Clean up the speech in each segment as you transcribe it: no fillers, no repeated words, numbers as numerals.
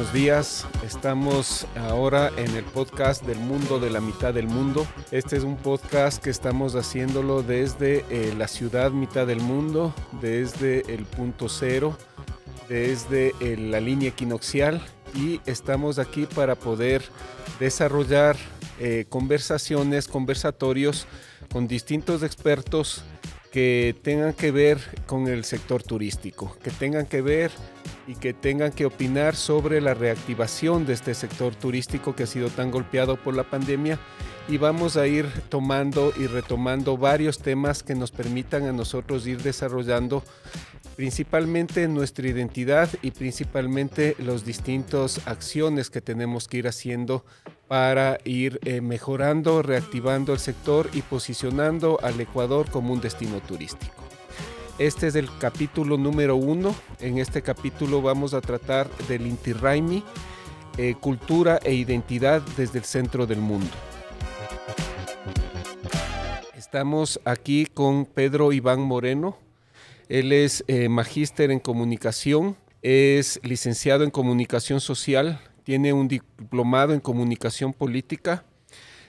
buenos días. Estamos ahora en el podcast del mundo de la mitad del mundo. Este es un podcast que estamos haciéndolo desde la ciudad mitad del mundo, desde el punto cero, desde la línea equinoccial, y estamos aquí para poder desarrollar conversatorios con distintos expertos que tengan que ver con el sector turístico, que tengan que ver y que tengan que opinar sobre la reactivación de este sector turístico que ha sido tan golpeado por la pandemia, y vamos a ir tomando y retomando varios temas que nos permitan a nosotros ir desarrollando principalmente nuestra identidad y principalmente las distintas acciones que tenemos que ir haciendo para ir mejorando, reactivando el sector y posicionando al Ecuador como un destino turístico. Este es el capítulo número 1. En este capítulo vamos a tratar del Inti Raymi, cultura e identidad desde el centro del mundo. Estamos aquí con Pedro Iván Moreno. Él es magíster en comunicación, es licenciado en comunicación social, tiene un diplomado en comunicación política,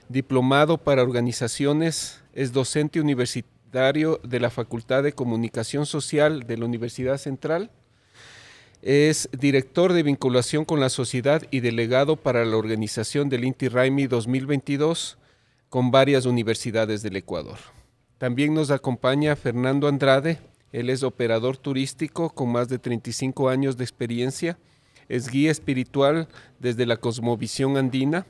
diplomado para organizaciones, es docente universitario de la Facultad de Comunicación Social de la Universidad Central, es director de vinculación con la sociedad y delegado para la organización del Inti Raymi 2022 con varias universidades del Ecuador. También nos acompaña Fernando Andrade. Él es operador turístico con más de 35 años de experiencia, es guía espiritual desde la cosmovisión andina,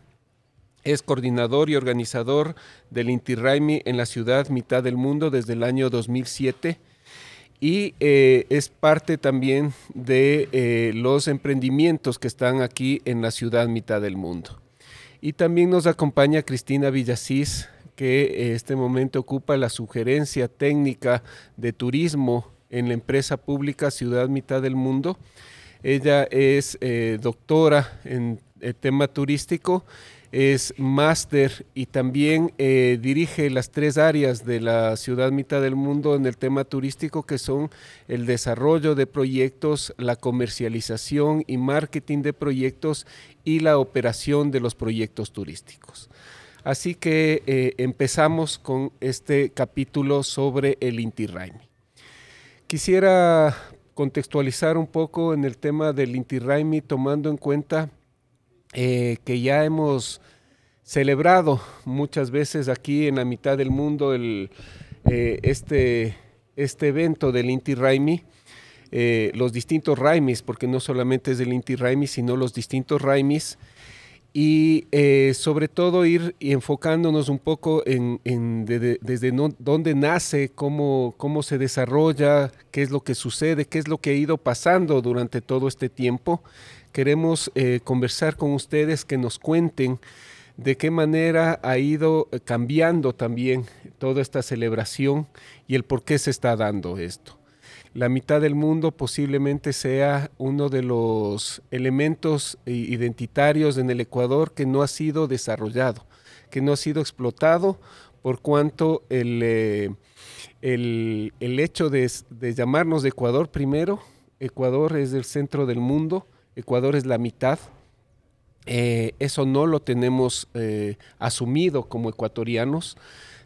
es coordinador y organizador del Inti Raymi en la ciudad mitad del mundo desde el año 2007 y es parte también de los emprendimientos que están aquí en la ciudad mitad del mundo. Y también nos acompaña Cristina Villasís, que en este momento ocupa la sugerencia técnica de turismo en la empresa pública Ciudad Mitad del Mundo. Ella es doctora en el tema turístico, es máster y también dirige las 3 áreas de la Ciudad Mitad del Mundo en el tema turístico, que son el desarrollo de proyectos, la comercialización y marketing de proyectos y la operación de los proyectos turísticos. Así que empezamos con este capítulo sobre el Inti Raymi. Quisiera contextualizar un poco en el tema del Inti Raymi, tomando en cuenta que ya hemos celebrado muchas veces aquí en la mitad del mundo este evento del Inti Raymi, los distintos Raymis, porque no solamente es el Inti Raymi, sino los distintos Raymis. Y sobre todo ir enfocándonos un poco desde dónde nace, cómo se desarrolla, qué es lo que sucede, qué es lo que ha ido pasando durante todo este tiempo. Queremos conversar con ustedes, que nos cuenten de qué manera ha ido cambiando también toda esta celebración y el por qué se está dando esto. La mitad del mundo posiblemente sea uno de los elementos identitarios en el Ecuador que no ha sido desarrollado, que no ha sido explotado, por cuanto el hecho de llamarnos de Ecuador primero. Ecuador es el centro del mundo, Ecuador es la mitad. Eso no lo tenemos asumido como ecuatorianos.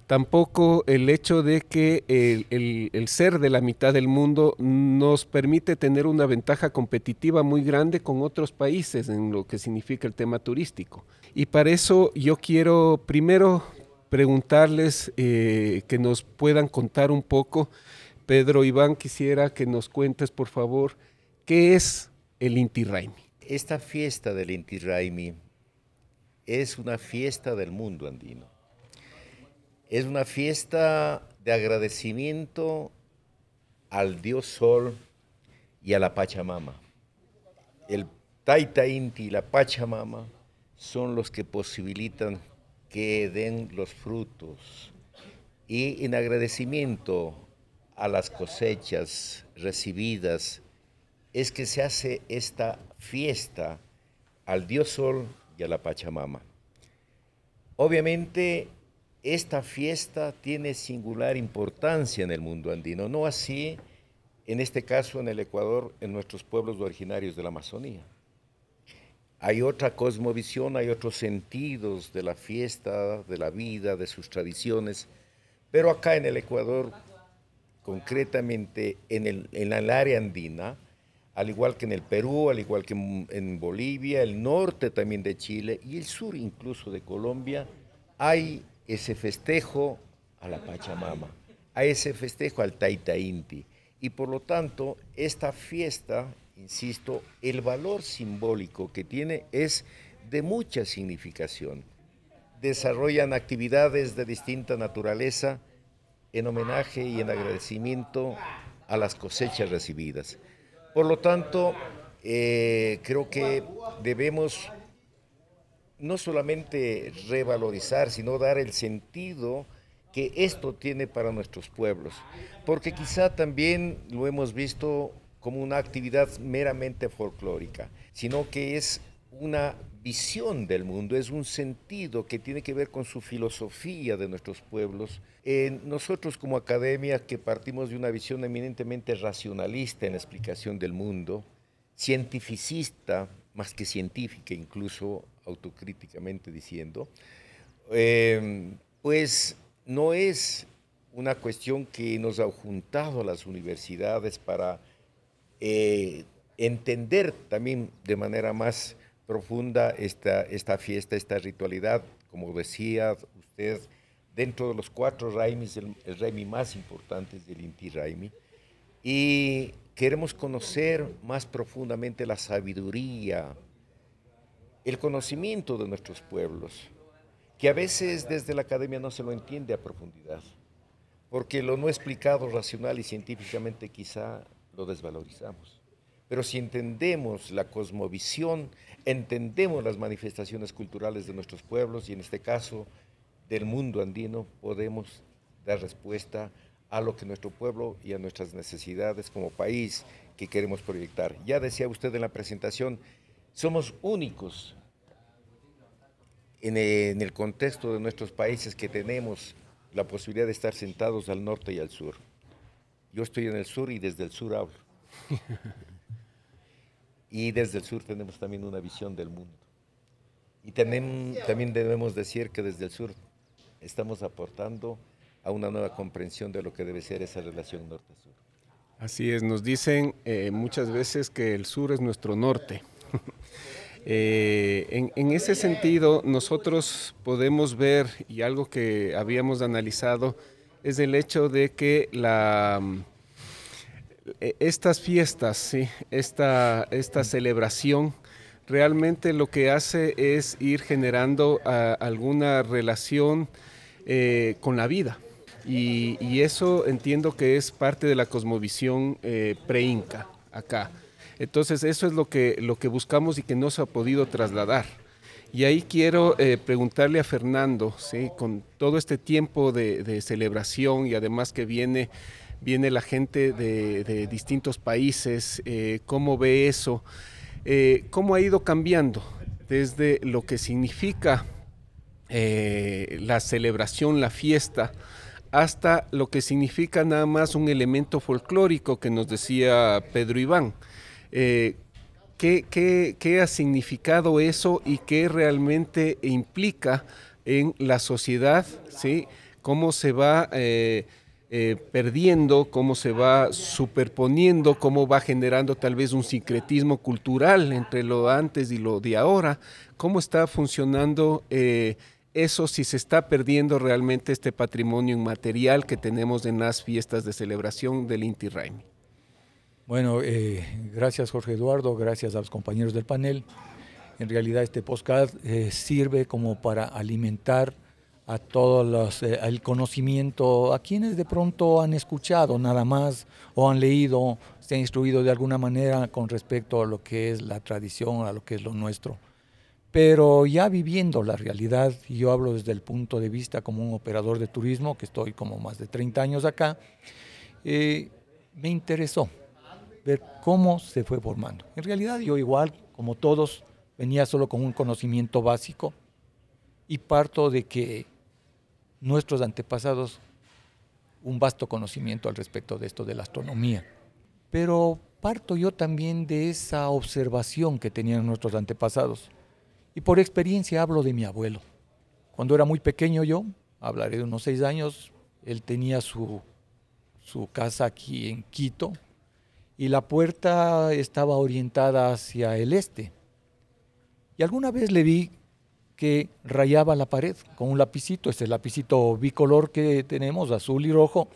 Tampoco el hecho de que el ser de la mitad del mundo nos permite tener una ventaja competitiva muy grande con otros países en lo que significa el tema turístico. Y para eso yo quiero primero preguntarles que nos puedan contar un poco. Pedro Iván, quisiera que nos cuentes, por favor, ¿qué es el Inti Raymi? Esta fiesta del Inti Raymi es una fiesta del mundo andino. Es una fiesta de agradecimiento al Dios Sol y a la Pachamama. El Taita Inti y la Pachamama son los que posibilitan que den los frutos. Y en agradecimiento a las cosechas recibidas es que se hace esta fiesta al Dios Sol y a la Pachamama. Obviamente, esta fiesta tiene singular importancia en el mundo andino, no así, en este caso, en el Ecuador, en nuestros pueblos originarios de la Amazonía. hay otra cosmovisión, hay otros sentidos de la fiesta, de la vida, de sus tradiciones, pero acá en el Ecuador, concretamente en el área andina, al igual que en el Perú, al igual que en Bolivia, el norte también de Chile y el sur incluso de Colombia, hay ese festejo a la Pachamama, a ese festejo al Taita Inti. Y por lo tanto, esta fiesta, insisto, el valor simbólico que tiene es de mucha significación. Desarrollan actividades de distinta naturaleza en homenaje y en agradecimiento a las cosechas recibidas. Por lo tanto, creo que debemos no solamente revalorizar, sino dar el sentido que esto tiene para nuestros pueblos, porque quizá también lo hemos visto como una actividad meramente folclórica, sino que es una visión del mundo, es un sentido que tiene que ver con su filosofía de nuestros pueblos. Nosotros como academia que partimos de una visión eminentemente racionalista en la explicación del mundo, cientificista, más que científica, incluso autocríticamente diciendo, pues no es una cuestión que nos ha juntado a las universidades para entender también de manera más profunda esta fiesta, esta ritualidad, como decía usted, dentro de los 4 Raimis, el Raimi más importante es el Inti Raimi, y queremos conocer más profundamente la sabiduría, el conocimiento de nuestros pueblos, que a veces desde la academia no se lo entiende a profundidad, porque lo no explicado racional y científicamente quizá lo desvalorizamos. Pero si entendemos la cosmovisión, entendemos las manifestaciones culturales de nuestros pueblos y en este caso del mundo andino, podemos dar respuesta a lo que nuestro pueblo y a nuestras necesidades como país que queremos proyectar. Ya decía usted en la presentación, somos únicos en el contexto de nuestros países que tenemos la posibilidad de estar sentados al norte y al sur. Yo estoy en el sur y desde el sur hablo. Y desde el sur tenemos también una visión del mundo. Y también debemos decir que desde el sur estamos aportando a una nueva comprensión de lo que debe ser esa relación norte-sur. Así es, nos dicen muchas veces que el sur es nuestro norte. En ese sentido, nosotros podemos ver, y algo que habíamos analizado, es el hecho de que estas fiestas, ¿sí? esta celebración, realmente lo que hace es ir generando alguna relación con la vida. Y eso entiendo que es parte de la cosmovisión pre-inca acá. Entonces eso es lo que buscamos y que no se ha podido trasladar. Y ahí quiero preguntarle a Fernando, ¿sí? Con todo este tiempo de celebración y además que viene la gente de distintos países, ¿cómo ve eso? ¿Cómo ha ido cambiando desde lo que significa la celebración, la fiesta, hasta lo que significa nada más un elemento folclórico que nos decía Pedro Iván? ¿Qué ha significado eso y qué realmente implica en la sociedad? ¿Sí? ¿Cómo se va perdiendo, cómo se va superponiendo, cómo va generando tal vez un sincretismo cultural entre lo antes y lo de ahora? ¿Cómo está funcionando eso, si se está perdiendo realmente este patrimonio inmaterial que tenemos en las fiestas de celebración del Inti Raymi? Bueno, gracias Jorge Eduardo, gracias a los compañeros del panel. En realidad este podcast sirve como para alimentar a todos el conocimiento, a quienes de pronto han escuchado nada más o han leído, se han instruido de alguna manera con respecto a lo que es la tradición, a lo que es lo nuestro. Pero ya viviendo la realidad, y yo hablo desde el punto de vista como un operador de turismo, que estoy como más de 30 años acá, me interesó ver cómo se fue formando. En realidad yo igual, como todos, venía solo con un conocimiento básico y parto de que nuestros antepasados, un vasto conocimiento al respecto de esto de la astronomía. Pero parto yo también de esa observación que tenían nuestros antepasados. Y por experiencia hablo de mi abuelo. Cuando era muy pequeño yo, hablaré de unos 6 años, él tenía su casa aquí en Quito y la puerta estaba orientada hacia el este. Y alguna vez le vi que rayaba la pared con un lapicito, este lapicito bicolor que tenemos, azul y rojo.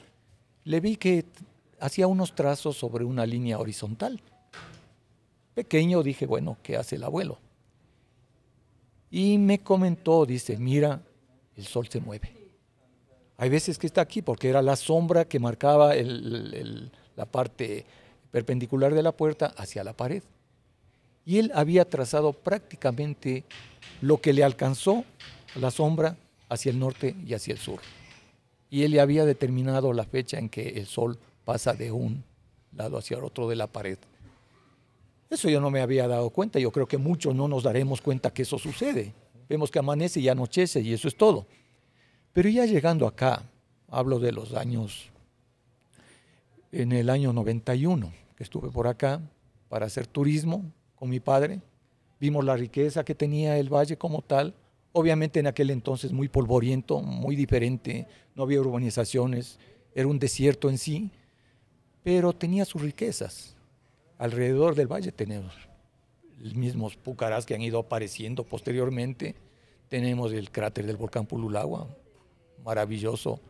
Le vi que hacía unos trazos sobre una línea horizontal. Pequeño dije, bueno, ¿qué hace el abuelo? Y me comentó, dice, mira, el sol se mueve. Hay veces que está aquí porque era la sombra que marcaba la parte perpendicular de la puerta hacia la pared. Y él había trazado prácticamente lo que le alcanzó la sombra hacia el norte y hacia el sur. Y él le había determinado la fecha en que el sol pasa de un lado hacia el otro de la pared. Eso yo no me había dado cuenta, yo creo que muchos no nos daremos cuenta que eso sucede. Vemos que amanece y anochece y eso es todo. Pero ya llegando acá, hablo de los años, en el año 91, que estuve por acá para hacer turismo con mi padre, vimos la riqueza que tenía el valle como tal, obviamente en aquel entonces muy polvoriento, muy diferente, no había urbanizaciones, era un desierto en sí, pero tenía sus riquezas. Alrededor del valle tenemos los mismos pucarás que han ido apareciendo posteriormente, tenemos el cráter del volcán Pululagua, maravilloso,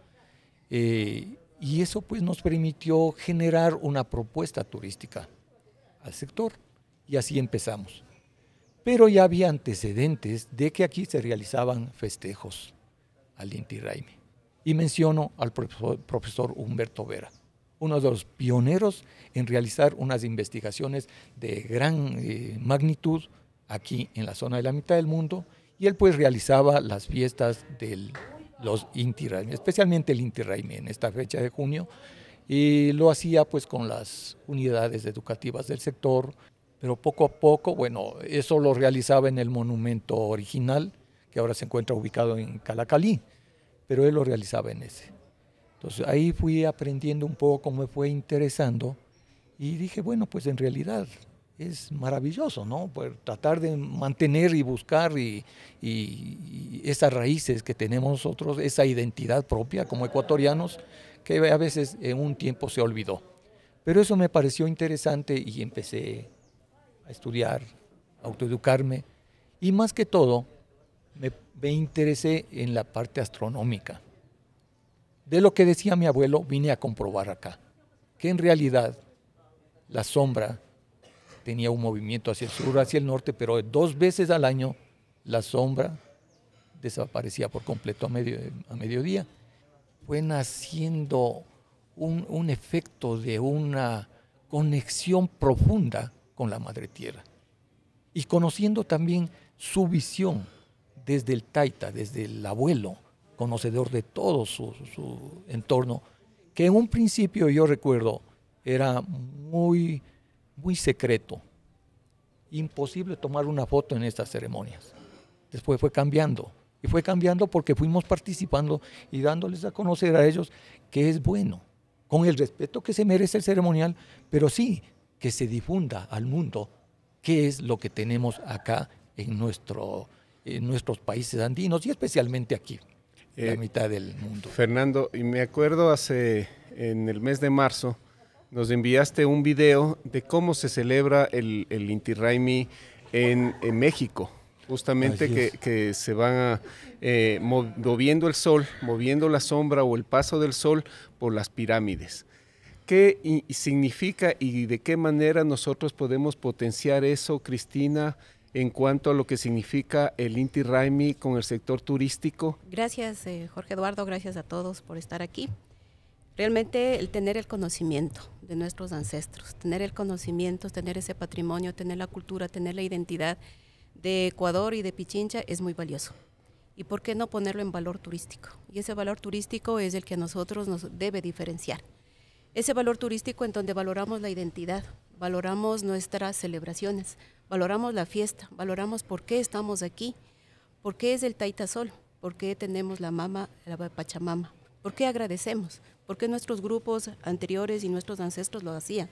y eso pues nos permitió generar una propuesta turística al sector, y así empezamos. Pero ya había antecedentes de que aquí se realizaban festejos al Inti Raymi. Y menciono al profesor Humberto Vera, uno de los pioneros en realizar unas investigaciones de gran magnitud aquí en la zona de la mitad del mundo, y él pues realizaba las fiestas de los Inti Raymi, especialmente el Inti Raymi en esta fecha de junio, y lo hacía pues con las unidades educativas del sector, pero poco a poco, bueno, eso lo realizaba en el monumento original, que ahora se encuentra ubicado en Calacalí, pero él lo realizaba en ese. Entonces ahí fui aprendiendo un poco, me fue interesando y dije, bueno, pues en realidad es maravilloso, ¿no? Pues tratar de mantener y buscar y esas raíces que tenemos nosotros, esa identidad propia como ecuatorianos, que a veces en un tiempo se olvidó. Pero eso me pareció interesante y empecé a estudiar, a autoeducarme y más que todo me interesé en la parte astronómica. De lo que decía mi abuelo vine a comprobar acá, que en realidad la sombra tenía un movimiento hacia el sur, hacia el norte, pero 2 veces al año la sombra desaparecía por completo a mediodía. Fue naciendo un efecto de una conexión profunda con la Madre Tierra y conociendo también su visión desde el taita, desde el abuelo, conocedor de todo su entorno, que en un principio yo recuerdo era muy, muy secreto, imposible tomar una foto en estas ceremonias. Después fue cambiando, y fue cambiando porque fuimos participando y dándoles a conocer a ellos que es bueno, con el respeto que se merece el ceremonial, pero sí que se difunda al mundo qué es lo que tenemos acá en nuestros países andinos y especialmente aquí, en la mitad del mundo. Fernando, y me acuerdo en el mes de marzo, nos enviaste un video de cómo se celebra el Inti Raymi en México. Justamente que se van moviendo el sol, moviendo la sombra o el paso del sol por las pirámides. ¿Qué significa y de qué manera nosotros podemos potenciar eso, Cristina, en cuanto a lo que significa el Inti Raymi con el sector turístico? Gracias, Jorge Eduardo, gracias a todos por estar aquí. Realmente el tener el conocimiento de nuestros ancestros, tener el conocimiento, tener ese patrimonio, tener la cultura, tener la identidad de Ecuador y de Pichincha es muy valioso. ¿Y por qué no ponerlo en valor turístico? Y ese valor turístico es el que a nosotros nos debe diferenciar. Ese valor turístico en donde valoramos la identidad, valoramos nuestras celebraciones, valoramos la fiesta, valoramos por qué estamos aquí, por qué es el Taita Sol, por qué tenemos la mama, la Pachamama, por qué agradecemos, por qué nuestros grupos anteriores y nuestros ancestros lo hacían,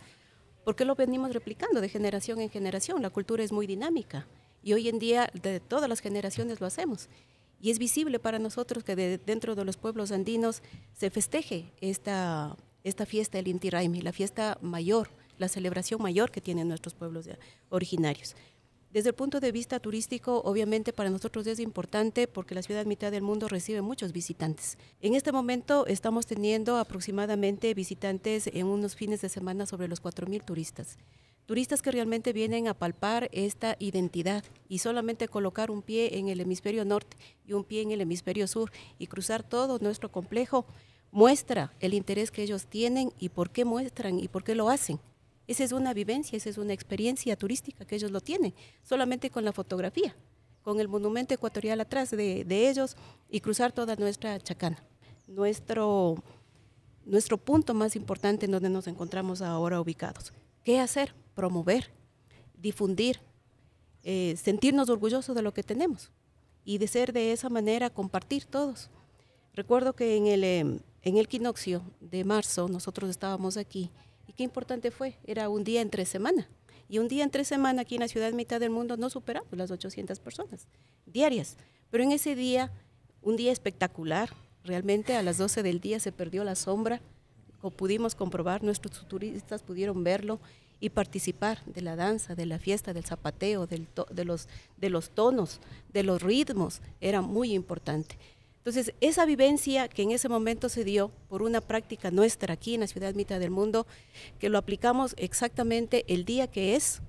por qué lo venimos replicando de generación en generación. La cultura es muy dinámica Y hoy en día de todas las generaciones lo hacemos. Y es visible para nosotros que dentro de los pueblos andinos se festeje esta fiesta del Inti Raymi, la fiesta mayor, la celebración mayor que tienen nuestros pueblos originarios. Desde el punto de vista turístico, obviamente para nosotros es importante porque la ciudad mitad del mundo recibe muchos visitantes. En este momento estamos teniendo aproximadamente visitantes en unos fines de semana sobre los 4.000 turistas. Turistas que realmente vienen a palpar esta identidad y solamente colocar un pie en el hemisferio norte y un pie en el hemisferio sur y cruzar todo nuestro complejo muestra el interés que ellos tienen y por qué muestran y por qué lo hacen. Esa es una vivencia, esa es una experiencia turística que ellos lo tienen, solamente con la fotografía, con el monumento ecuatorial atrás de ellos y cruzar toda nuestra chacana. Nuestro punto más importante en donde nos encontramos ahora ubicados. ¿Qué hacer? Promover, difundir, sentirnos orgullosos de lo que tenemos y de ser de esa manera compartir todos. Recuerdo que en el equinoccio de marzo nosotros estábamos aquí y qué importante fue, era un día entre semana. Y un día entre semana aquí en la ciudad mitad del mundo no superamos las 800 personas diarias. Pero en ese día, un día espectacular, realmente a las 12 del día se perdió la sombra, pudimos comprobar, nuestros turistas pudieron verlo y participar de la danza, de la fiesta, del zapateo, de los tonos, de los ritmos, era muy importante. Entonces, esa vivencia que en ese momento se dio por una práctica nuestra aquí en la ciudad mitad del mundo, que lo aplicamos exactamente el día que es,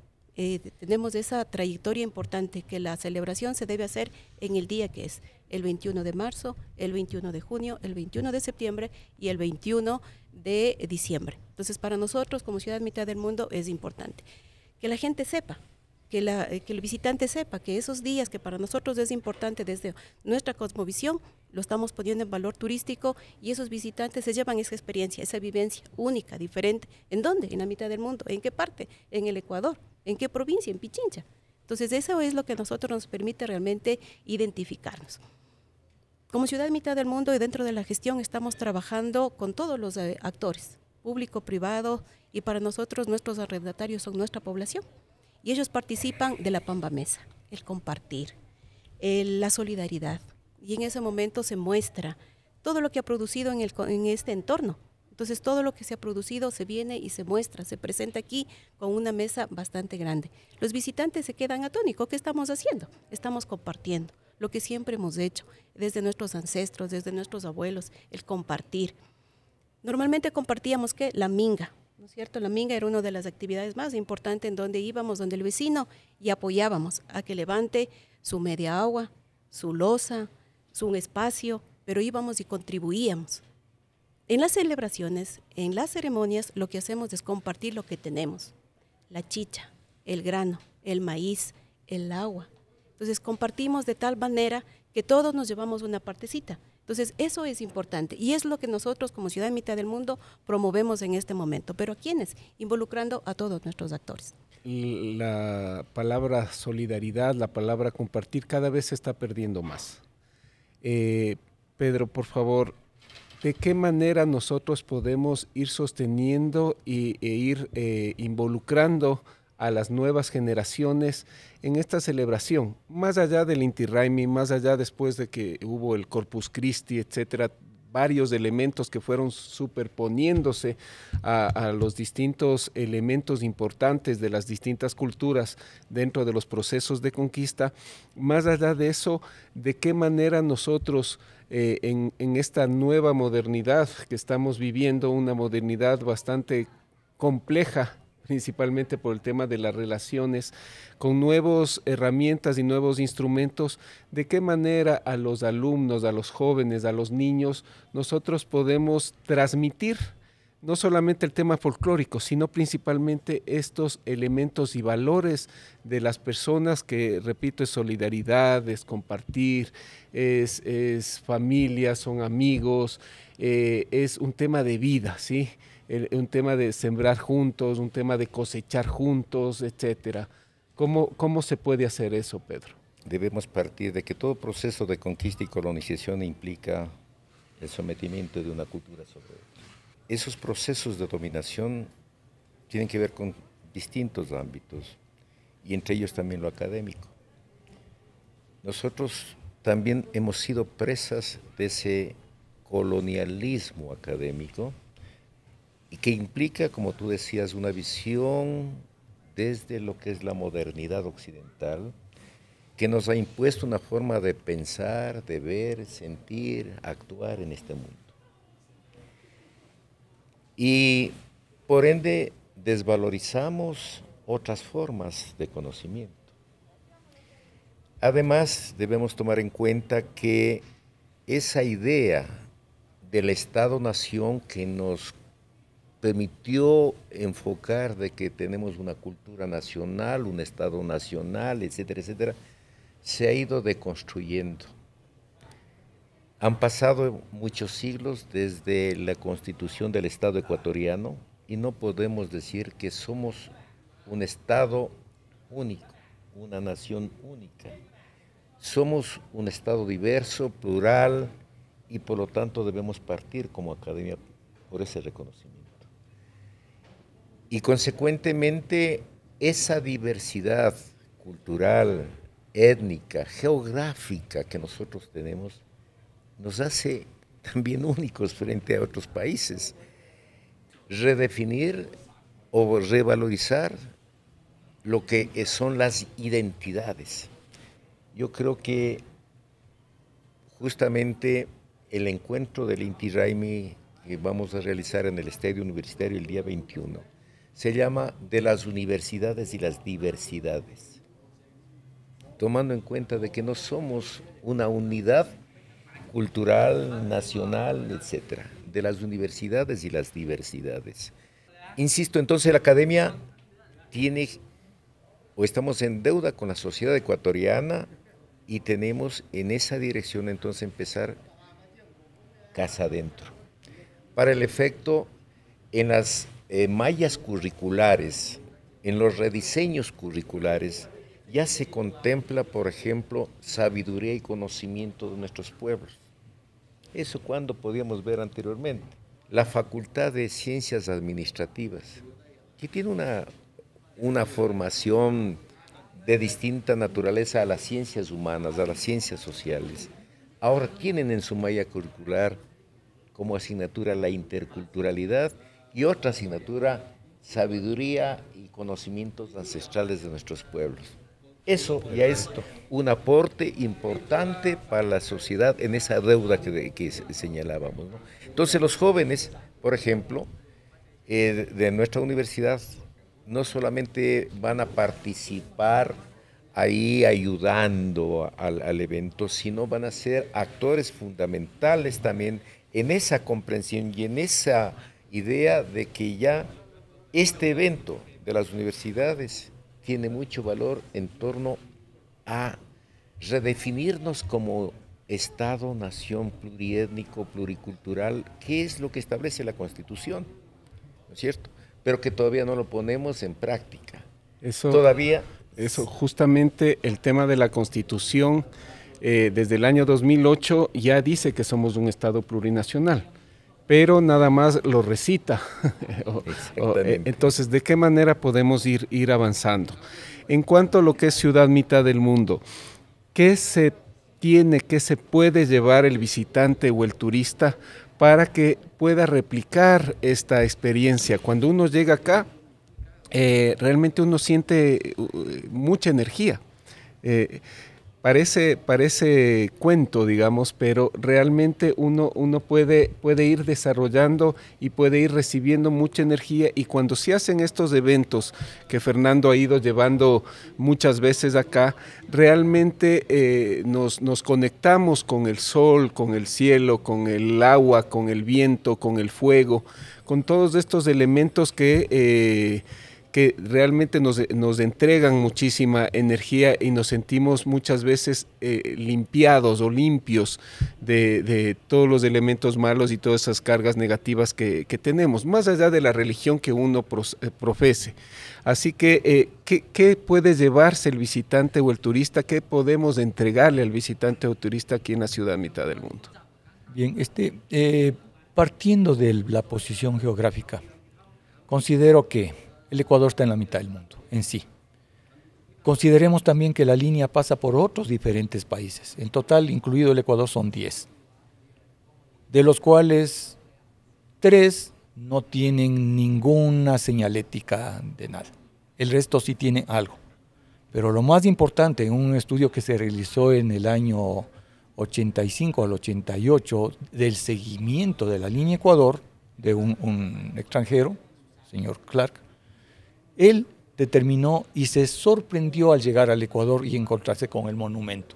tenemos esa trayectoria importante, que la celebración se debe hacer en el día que es, el 21 de marzo, el 21 de junio, el 21 de septiembre y el 21 de diciembre. Entonces, para nosotros como ciudad mitad del mundo es importante que la gente sepa, que el visitante sepa que esos días que para nosotros es importante desde nuestra cosmovisión, lo estamos poniendo en valor turístico y esos visitantes se llevan esa experiencia, esa vivencia única, diferente. ¿En dónde? En la mitad del mundo. ¿En qué parte? En el Ecuador. ¿En qué provincia? En Pichincha. Entonces eso es lo que a nosotros nos permite realmente identificarnos. Como ciudad mitad del mundo y dentro de la gestión estamos trabajando con todos los actores, público, privado, y para nosotros nuestros arrendatarios son nuestra población. Y ellos participan de la Pamba Mesa, el compartir, la solidaridad. Y en ese momento se muestra todo lo que ha producido en este entorno. Entonces todo lo que se ha producido se viene y se muestra, se presenta aquí con una mesa bastante grande. Los visitantes se quedan atónicos. ¿Qué estamos haciendo? Estamos compartiendo lo que siempre hemos hecho, desde nuestros ancestros, desde nuestros abuelos, el compartir. Normalmente compartíamos, ¿qué? La minga. ¿No es cierto? La minga era una de las actividades más importantes en donde íbamos, donde el vecino, y apoyábamos a que levante su media agua, su loza, su espacio, pero íbamos y contribuíamos. En las celebraciones, en las ceremonias, lo que hacemos es compartir lo que tenemos, la chicha, el grano, el maíz, el agua. Entonces compartimos de tal manera que todos nos llevamos una partecita. Entonces, eso es importante y es lo que nosotros como Ciudad Mitad del Mundo promovemos en este momento. ¿Pero a quiénes? Involucrando a todos nuestros actores. La palabra solidaridad, la palabra compartir cada vez se está perdiendo más. Pedro, por favor, ¿de qué manera nosotros podemos ir sosteniendo e ir involucrando a las nuevas generaciones en esta celebración, más allá del Inti Raymi, más allá después de que hubo el Corpus Christi, etcétera, varios elementos que fueron superponiéndose a los distintos elementos importantes de las distintas culturas dentro de los procesos de conquista? Más allá de eso, ¿de qué manera nosotros en esta nueva modernidad que estamos viviendo, una modernidad bastante compleja, principalmente por el tema de las relaciones, con nuevas herramientas y nuevos instrumentos, de qué manera a los alumnos, a los jóvenes, a los niños, nosotros podemos transmitir no solamente el tema folclórico, sino principalmente estos elementos y valores de las personas que, repito, es solidaridad, es compartir, es familia, son amigos, es un tema de vida, ¿sí? Un tema de sembrar juntos, un tema de cosechar juntos, etcétera. ¿Cómo se puede hacer eso, Pedro? Debemos partir de que todo proceso de conquista y colonización implica el sometimiento de una cultura sobre otra. Esos procesos de dominación tienen que ver con distintos ámbitos y entre ellos también lo académico. nosotros también hemos sido presas de ese colonialismo académico y que implica, como tú decías, una visión desde lo que es la modernidad occidental, que nos ha impuesto una forma de pensar, de ver, sentir, actuar en este mundo. Y por ende desvalorizamos otras formas de conocimiento. Además, debemos tomar en cuenta que esa idea del Estado-Nación que nos permitió enfocar de que tenemos una cultura nacional, un Estado nacional, etcétera, etcétera, se ha ido deconstruyendo. Han pasado muchos siglos desde la constitución del Estado ecuatoriano y no podemos decir que somos un Estado único, una nación única. Somos un Estado diverso, plural, y por lo tanto debemos partir como academia por ese reconocimiento. Y consecuentemente esa diversidad cultural, étnica, geográfica que nosotros tenemos, nos hace también únicos frente a otros países. Redefinir o revalorizar lo que son las identidades. Yo creo que justamente el encuentro del Inti Raymi que vamos a realizar en el Estadio Universitario el día 21 se llama De las universidades y las diversidades, tomando en cuenta de que no somos una unidad cultural, nacional, etcétera, de las universidades y las diversidades. Insisto, entonces la academia tiene, o estamos en deuda con la sociedad ecuatoriana y tenemos en esa dirección entonces empezar casa adentro. Para el efecto, en las mallas curriculares, en los rediseños curriculares, ya se contempla, por ejemplo, sabiduría y conocimiento de nuestros pueblos. Eso cuando podíamos ver anteriormente. La Facultad de Ciencias Administrativas, que tiene una formación de distinta naturaleza a las ciencias humanas, a las ciencias sociales. Ahora tienen en su malla curricular como asignatura la interculturalidad y otra asignatura, sabiduría y conocimientos ancestrales de nuestros pueblos. Eso ya es un aporte importante para la sociedad en esa deuda que señalábamos, ¿no? Entonces los jóvenes, por ejemplo, de nuestra universidad, no solamente van a participar ahí ayudando al evento, sino van a ser actores fundamentales también en esa comprensión y en esa idea de que ya este evento de las universidades tiene mucho valor en torno a redefinirnos como Estado, nación pluriétnico, pluricultural, que es lo que establece la Constitución, ¿no es cierto? Pero que todavía no lo ponemos en práctica. Eso justamente el tema de la Constitución, desde el año 2008 ya dice que somos un Estado plurinacional, pero nada más lo recita. Entonces, ¿de qué manera podemos ir avanzando? En cuanto a lo que es ciudad mitad del mundo, ¿qué se puede llevar el visitante o el turista para que pueda replicar esta experiencia? Cuando uno llega acá, realmente uno siente mucha energía. Parece cuento, digamos, pero realmente uno puede ir desarrollando y puede ir recibiendo mucha energía, y cuando se hacen estos eventos que Fernando ha ido llevando muchas veces acá, realmente nos conectamos con el sol, con el cielo, con el agua, con el viento, con el fuego, con todos estos elementos que realmente nos entregan muchísima energía y nos sentimos muchas veces limpiados o limpios de todos los elementos malos y todas esas cargas negativas que tenemos, más allá de la religión que uno profese. Así que, ¿qué puede llevarse el visitante o el turista? ¿Qué podemos entregarle al visitante o turista aquí en la ciudad mitad del mundo? Bien, partiendo de la posición geográfica, considero que el Ecuador está en la mitad del mundo, en sí. Consideremos también que la línea pasa por otros diferentes países. En total, incluido el Ecuador, son 10, de los cuales 3 no tienen ninguna señalética de nada. El resto sí tiene algo. Pero lo más importante, en un estudio que se realizó en el año 85 al 88, del seguimiento de la línea Ecuador, de un extranjero, señor Clark, él determinó y se sorprendió al llegar al Ecuador y encontrarse con el monumento.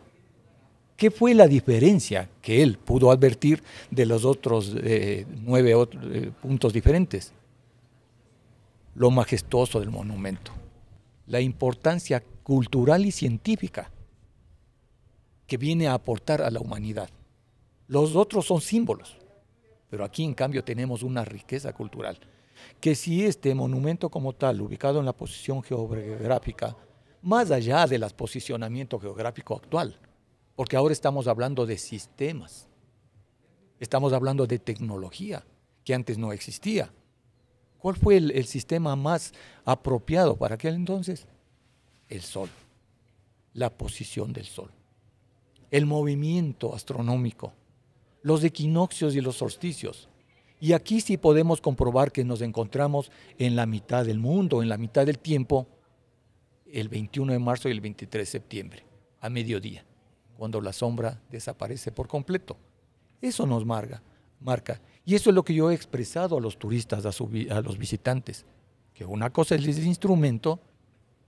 ¿Qué fue la diferencia que él pudo advertir de los otros 9 puntos diferentes? Lo majestuoso del monumento, la importancia cultural y científica que viene a aportar a la humanidad. Los otros son símbolos, pero aquí en cambio tenemos una riqueza cultural, que si este monumento como tal, ubicado en la posición geográfica, más allá del posicionamiento geográfico actual, porque ahora estamos hablando de sistemas, estamos hablando de tecnología, que antes no existía. ¿Cuál fue el sistema más apropiado para aquel entonces? El Sol, la posición del Sol, el movimiento astronómico, los equinoccios y los solsticios. Y aquí sí podemos comprobar que nos encontramos en la mitad del mundo, en la mitad del tiempo, el 21 de marzo y el 23 de septiembre, a mediodía, cuando la sombra desaparece por completo. Eso nos marca. Y eso es lo que yo he expresado a los turistas, a los visitantes, que una cosa es el instrumento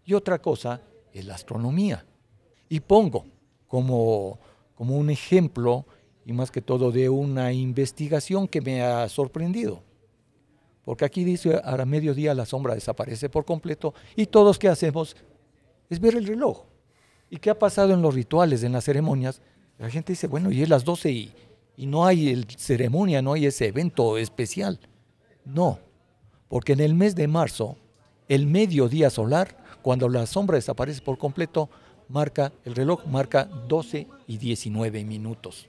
y otra cosa es la astronomía. Y pongo como un ejemplo, y más que todo de una investigación que me ha sorprendido. Porque aquí dice, a la mediodía la sombra desaparece por completo y todos que hacemos es ver el reloj. ¿Y qué ha pasado en los rituales, en las ceremonias? La gente dice, bueno, y es las 12 y no hay ceremonia, no hay ese evento especial. No, porque en el mes de marzo, el mediodía solar, cuando la sombra desaparece por completo, el reloj marca 12:19.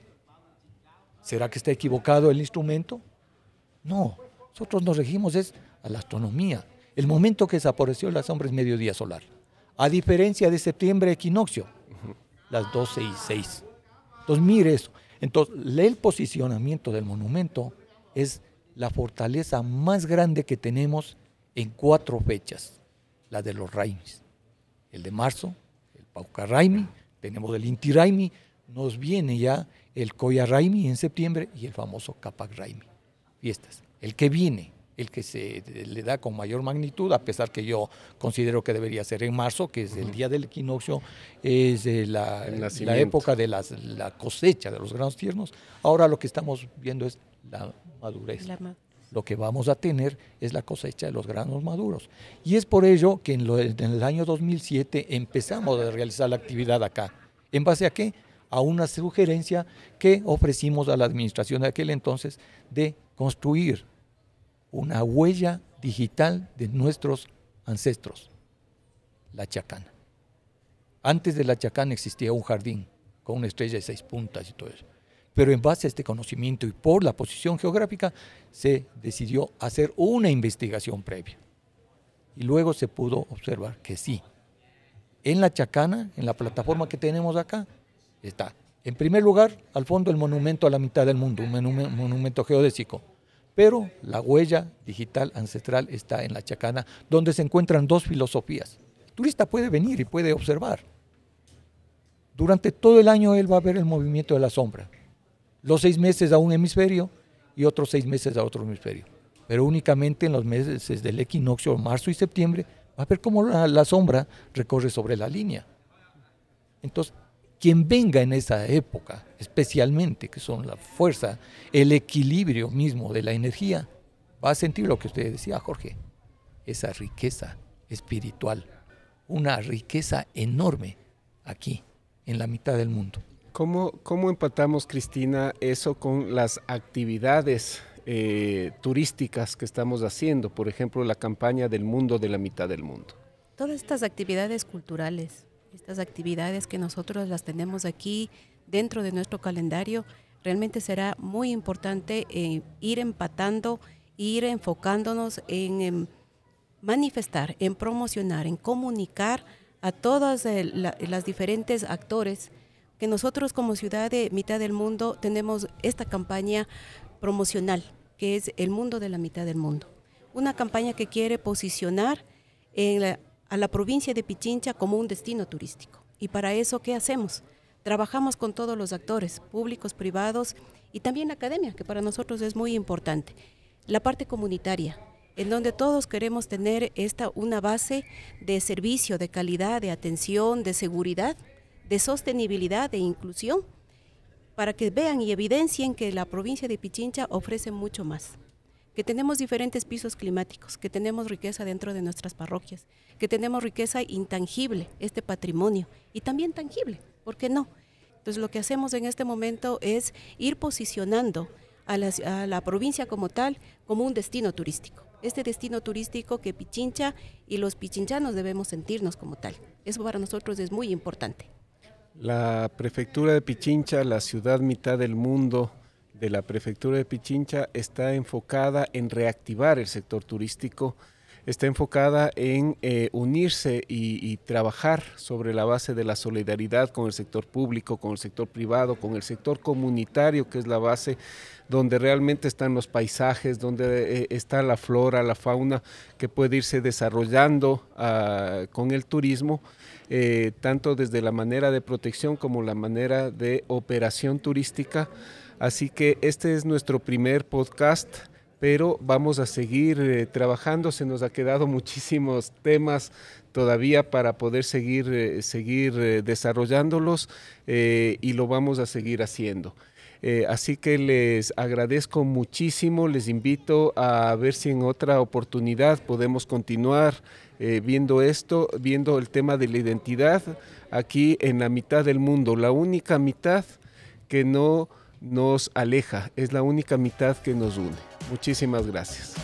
¿Será que está equivocado el instrumento? No, nosotros nos regimos a la astronomía. El momento que desapareció la sombra es mediodía solar. A diferencia de septiembre equinoccio, las 12:06. Entonces mire eso. Entonces el posicionamiento del monumento es la fortaleza más grande que tenemos en 4 fechas. La de los Raimis. El de marzo, el Pauca Raimi, tenemos el Inti Raimi, nos viene ya el Coya Raimi en septiembre y el famoso Capac Raimi. Fiestas. El que viene, el que se le da con mayor magnitud, a pesar que yo considero que debería ser en marzo, que es el día del equinoccio, es la época de la cosecha de los granos tiernos. Ahora lo que estamos viendo es la madurez. Lo que vamos a tener es la cosecha de los granos maduros. Y es por ello que en el año 2007 empezamos a realizar la actividad acá. ¿En base a qué? A una sugerencia que ofrecimos a la administración de aquel entonces de construir una huella digital de nuestros ancestros, la chacana. Antes de la chacana existía un jardín con una estrella de 6 puntas y todo eso. Pero en base a este conocimiento y por la posición geográfica se decidió hacer una investigación previa. Y luego se pudo observar que sí, en la chacana, en la plataforma que tenemos acá, está, en primer lugar, al fondo el monumento a la mitad del mundo, un monumento geodésico. Pero la huella digital ancestral está en la chacana, donde se encuentran 2 filosofías. El turista puede venir y puede observar. Durante todo el año él va a ver el movimiento de la sombra. Los 6 meses a un hemisferio y otros 6 meses a otro hemisferio. Pero únicamente en los meses del equinoccio, marzo y septiembre, va a ver cómo la sombra recorre sobre la línea. Entonces, quien venga en esa época, especialmente, que son la fuerza, el equilibrio mismo de la energía, va a sentir lo que usted decía, Jorge, esa riqueza espiritual, una riqueza enorme aquí, en la mitad del mundo. ¿Cómo empatamos, Cristina, eso con las actividades turísticas que estamos haciendo? Por ejemplo, la campaña del mundo de la mitad del mundo. Todas estas actividades culturales, estas actividades que nosotros las tenemos aquí dentro de nuestro calendario, realmente será muy importante ir empatando, ir enfocándonos en manifestar, en promocionar, en comunicar a todas las diferentes actores que nosotros como ciudad de mitad del mundo tenemos esta campaña promocional, que es el mundo de la mitad del mundo. Una campaña que quiere posicionar a la provincia de Pichincha como un destino turístico. Y para eso, ¿qué hacemos? Trabajamos con todos los actores, públicos, privados y también la academia, que para nosotros es muy importante. La parte comunitaria, en donde todos queremos tener una base de servicio, de calidad, de atención, de seguridad, de sostenibilidad, de inclusión, para que vean y evidencien que la provincia de Pichincha ofrece mucho más, que tenemos diferentes pisos climáticos, que tenemos riqueza dentro de nuestras parroquias, que tenemos riqueza intangible, este patrimonio, y también tangible, ¿por qué no? Entonces lo que hacemos en este momento es ir posicionando a la provincia como tal, como un destino turístico. Este destino turístico que Pichincha y los pichinchanos debemos sentirnos como tal. Eso para nosotros es muy importante. La prefectura de Pichincha, la ciudad mitad del mundo de la prefectura de Pichincha, está enfocada en reactivar el sector turístico, está enfocada en unirse y trabajar sobre la base de la solidaridad con el sector público, con el sector privado, con el sector comunitario, que es la base donde realmente están los paisajes, donde está la flora, la fauna, que puede irse desarrollando con el turismo, tanto desde la manera de protección como la manera de operación turística. Así que este es nuestro primer podcast, pero vamos a seguir trabajando. Se nos ha quedado muchísimos temas todavía para poder seguir desarrollándolos y lo vamos a seguir haciendo. Así que les agradezco muchísimo, les invito a ver si en otra oportunidad podemos continuar viendo esto, viendo el tema de la identidad aquí en la mitad del mundo, la única mitad que no nos aleja, es la única mitad que nos une. Muchísimas gracias.